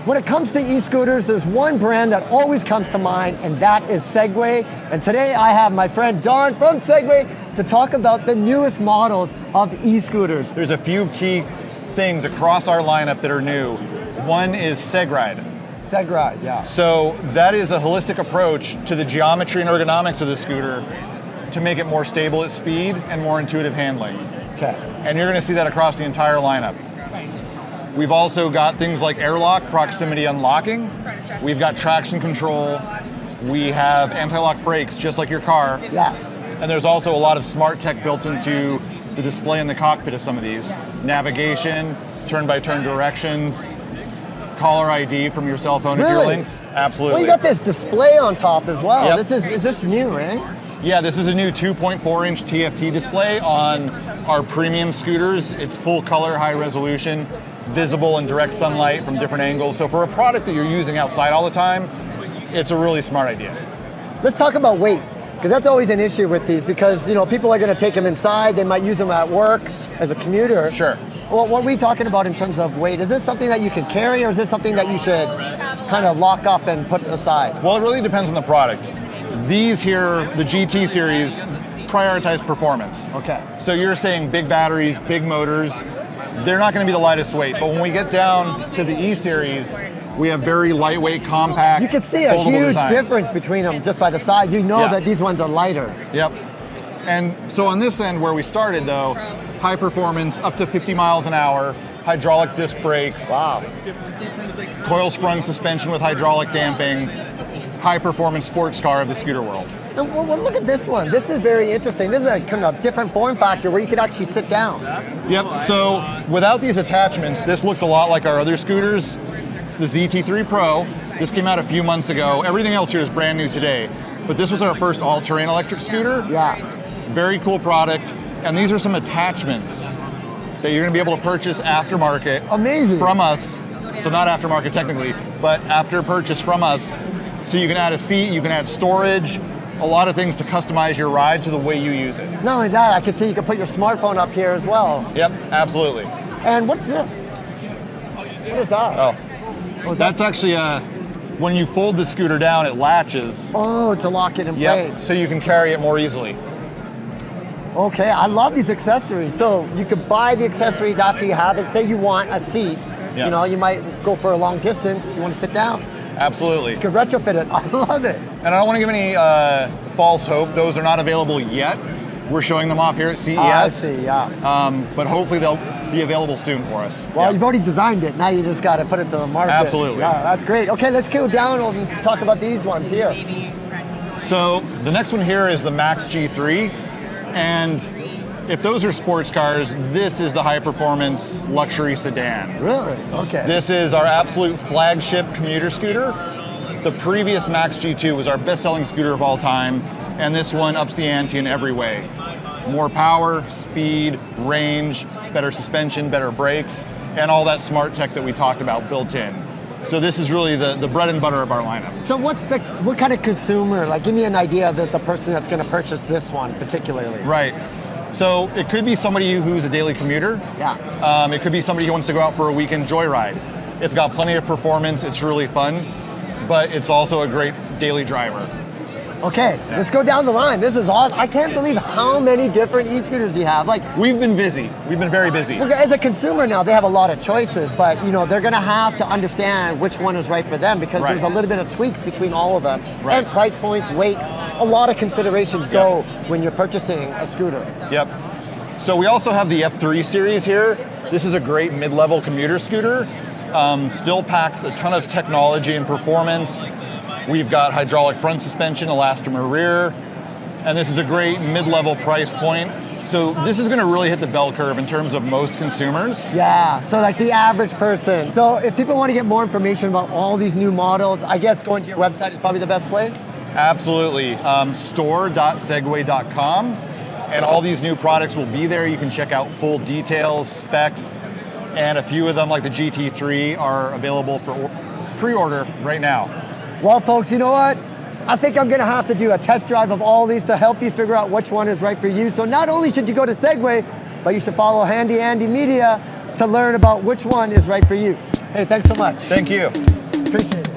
When it comes to e-scooters, there's one brand that always comes to mind, and that is Segway. And today I have my friend Don from Segway to talk about the newest models of e-scooters. There's a few key things across our lineup that are new. One is Segride. Segride, yeah. So that is a holistic approach to the geometry and ergonomics of the scooter to make it more stable at speed and more intuitive handling. Okay. And you're going to see that across the entire lineup. We've also got things like airlock, proximity unlocking. We've got traction control. We have anti-lock brakes, just like your car. Yeah. And there's also a lot of smart tech built into the display in the cockpit of some of these. Navigation, turn-by-turn directions, caller ID from your cell phone if you're linked. Absolutely. Well, you got this display on top as well. Yep. Is this new, right? Yeah, this is a new 2.4-inch TFT display on our premium scooters. It's full color, high resolution, visible in direct sunlight from different angles. So for a product that you're using outside all the time, it's a really smart idea. Let's talk about weight, because that's always an issue with these, because people are going to take them inside, they might use them at work as a commuter. Sure. Well, what are we talking about in terms of weight? Is this something that you can carry, or is this something that you should kind of lock up and put aside? Well, it really depends on the product. These here, the GT series, prioritize performance. Okay. So you're saying big batteries, big motors, they're not going to be the lightest weight, but when we get down to the E series, we have very lightweight, compact, you can see a foldable huge designs. difference between them just by the size. You know that these ones are lighter. Yep. And so on this end where we started though, high performance, up to 50 miles an hour, hydraulic disc brakes, Wow. coil sprung suspension with hydraulic damping, high performance sports car of the scooter world. Well, look at this one. This is very interesting. This is a kind of different form factor where you could actually sit down. Yep, so without these attachments, this looks a lot like our other scooters. It's the ZT3 Pro. This came out a few months ago. Everything else here is brand new today. But this was our first all-terrain electric scooter. Yeah. Very cool product. And these are some attachments that you're gonna be able to purchase aftermarket. Amazing. From us. So not aftermarket technically, but after purchase from us. So you can add a seat, you can add storage, a lot of things to customize your ride to the way you use it. Not only that, I can see you can put your smartphone up here as well. Yep, absolutely. And what's this? What is that? Oh, that's actually when you fold the scooter down, it latches. Oh, to lock it in Yep, place. so you can carry it more easily. Okay, I love these accessories. So you could buy the accessories after you have it. Say you want a seat. Yep. You might go for a long distance. You want to sit down. Absolutely. You could retrofit it. I love it. And I don't want to give any false hope. Those are not available yet. We're showing them off here at CES. I see, yeah. But hopefully they'll be available soon for us. Well, Yeah. you've already designed it. Now you just got to put it to the market. Absolutely. Yeah, that's great. Okay, let's go down and talk about these ones here. So the next one here is the Max G3. And if those are sports cars, this is the high performance luxury sedan. Really? Okay. This is our absolute flagship commuter scooter. The previous Max G2 was our best-selling scooter of all time, and this one ups the ante in every way. More power, speed, range, better suspension, better brakes, and all that smart tech that we talked about built in. So this is really the bread and butter of our lineup. So what kind of consumer, like give me an idea of the person that's going to purchase this one particularly. Right. So it could be somebody who's a daily commuter. Yeah. It could be somebody who wants to go out for a weekend joyride. It's got plenty of performance, it's really fun, but it's also a great daily driver. Okay, let's go down the line. This is awesome. I can't believe how many different e-scooters you have. Like, we've been busy. We've been very busy. as a consumer now, they have a lot of choices, but they're going to have to understand which one is right for them, because there's a little bit of tweaks between all of them. Right. And price points, weight, a lot of considerations go when you're purchasing a scooter. Yep. So we also have the F3 series here. This is a great mid-level commuter scooter. Still packs a ton of technology and performance. We've got hydraulic front suspension, elastomer rear, and this is a great mid-level price point. So this is going to really hit the bell curve in terms of most consumers. Yeah, so like the average person. So if people want to get more information about all these new models, I guess going to your website is probably the best place? Absolutely. Store.segway.com, and all these new products will be there. You can check out full details, specs, and a few of them, like the GT3, are available for pre-order right now. Well, folks, you know what? I think I'm going to have to do a test drive of all these to help you figure out which one is right for you. So not only should you go to Segway, but you should follow Handy Andy Media to learn about which one is right for you. Hey, thanks so much. Thank you. Appreciate it.